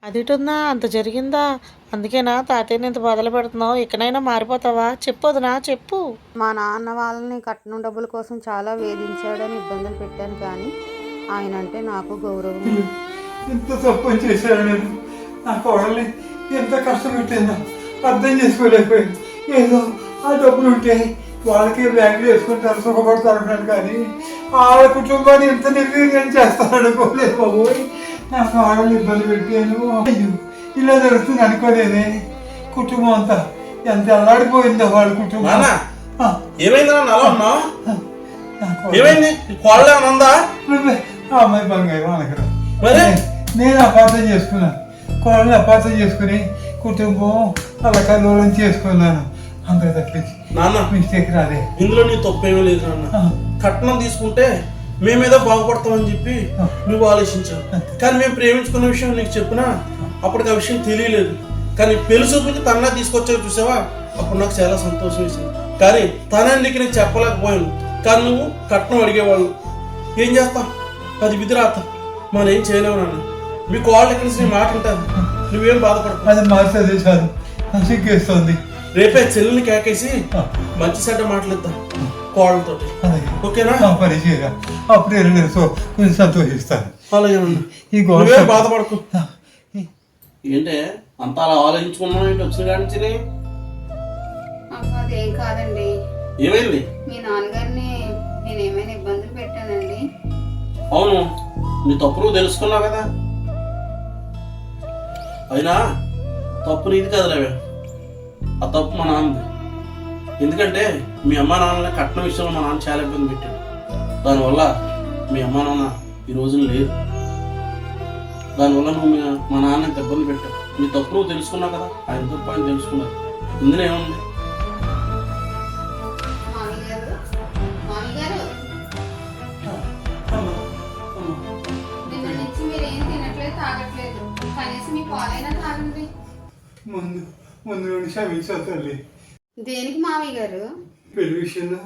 అదిటుందా? అంత జరిగిందా? అందుకేనా తాతయ్యని ఇంత బాధలు పెడుతున్నావు? ఇకనైనా మారిపోతావా? చెప్పు వదినా చెప్పు. మా నాన్న వాళ్ళని కట్నం డబ్బుల కోసం చాలా వేధించాడని ఇబ్బందులు పెట్టాను, కానీ ఆయన అంటే నాకు గౌరవం. ఎంత తప్పు చేశాను నేను. నా కోడల్ని ఎంత కష్టపెట్టాను అర్థం చేసుకోలేకపోయాను. ఏదో ఆ డబ్బులు ఉంటే వాళ్ళకి బ్యాంకులు వేసుకుంటారు, సుఖపడతారు అంటాను, కానీ వాళ్ళ కుటుంబాన్ని ఎంత నిర్వీర్యం చేస్తాను అనుకోలేదు బాబు. నా కోడల్ని ఇబ్బంది పెట్టాను. అయ్యో ఇలా జరుగుతుంది అనుకోలేదే. కుటుంబం అంతా ఎంత అల్లాడిపోయిందో వాళ్ళ కుటుంబం. ఆ అమ్మాయి బంగారు అనకరా, నేను అపార్థం చేసుకున్నాను. కోళ్ళని అపార్థం చేసుకుని కుటుంబం అలా కల్లోలం చేసుకున్నాను. అంతే తప్పించి నాన్న మిస్టేక్ రాదే. ఇందులో నీ తప్పేమీ లేదు నాన్న. కట్నం తీసుకుంటే మేమేదో బాగుపడతామని చెప్పి నువ్వు ఆలోచించావు, కానీ మేము ప్రేమించుకున్న విషయం నీకు చెప్పినా అప్పటికి ఆ విషయం తెలియలేదు. కానీ పెళ్లి చూపులకి తన్నా తీసుకొచ్చాక చూసావా, అప్పుడు నాకు చాలా సంతోషం వేసింది. కానీ తనకి నీకు చెప్పలేకపోయాను. కానీ నువ్వు కట్నం అడిగేవాళ్ళు. ఏం చేస్తాం, అది విధిరాత, మనం ఏం చేయలేము నాన్న. మీ కోళ్ళ ఎక్కడి నుంచి నీ మాట ఉంటాను, నువ్వేం బాధపడతావు. అది మార్చేది చాలు, సిగ్గేస్తుంది. రేపే చెల్లెల్ని కేకేసి మంచి చెడ్డ మాట్లాడతాం కోళ్ళతో, ఓకేనా? పని చేయరా, అప్పుడే కొంచెం సంతోషిస్తాను. అలాగే ఈ గోడ బాధపడకు. ఏంటే అంత అలా ఆలోచించుకున్నావు ఏంటి వచ్చిన కాడి నుంచి? అదేం కాదండి, ఏమైంది? మీ నాన్నగారిని నేను ఏమైనా ఇబ్బందులు పెట్టానండి? అవును, నీ తప్పు నువ్వు తెలుసుకున్నావు కదా. అయినా తప్పు నీది కదలేవే, ఆ తప్పు మా నాన్నది. ఎందుకంటే మీ అమ్మ నాన్నని కట్నం విషయంలో మా నాన్న చాలా ఇబ్బంది పెట్టాడు. దానివల్ల మీ అమ్మ నాన్న ఈ రోజున లేదు. దానివల్ల నువ్వు మా నాన్న ఇంత ఇబ్బంది పెట్టావు. నీ తప్పు నువ్వు తెలుసుకున్నావు కదా, ఆయన తప్పు ఆయన తెలుసుకున్నారు. ఇందులో ఏముంది? ముందు క్షమించావు తల్లి. దేనికి మామయ్య గారు? పెళ్లి విషయంలో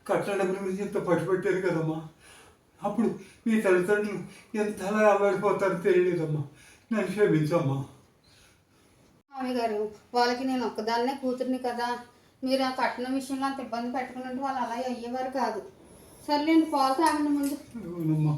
కట్నం డబ్బుల గురించి ఎంత పట్టుబట్టారు కదమ్మా. అప్పుడు మీ తల్లిదండ్రులు ఎంత అలా అల్లాడిపోతారో తెలియలేదమ్మా. నన్ను క్షమించమ్మా. మామయ్య గారు, వాళ్ళకి నేను ఒక్కదాన్నే కూతుర్ని కదా, మీరు ఆ కట్నం విషయంలో అంత ఇబ్బంది పెట్టుకున్నట్టు వాళ్ళు అలా అయ్యేవారు కాదు. సరే నేను పాలు తాగండి ముందు. అవునమ్మా.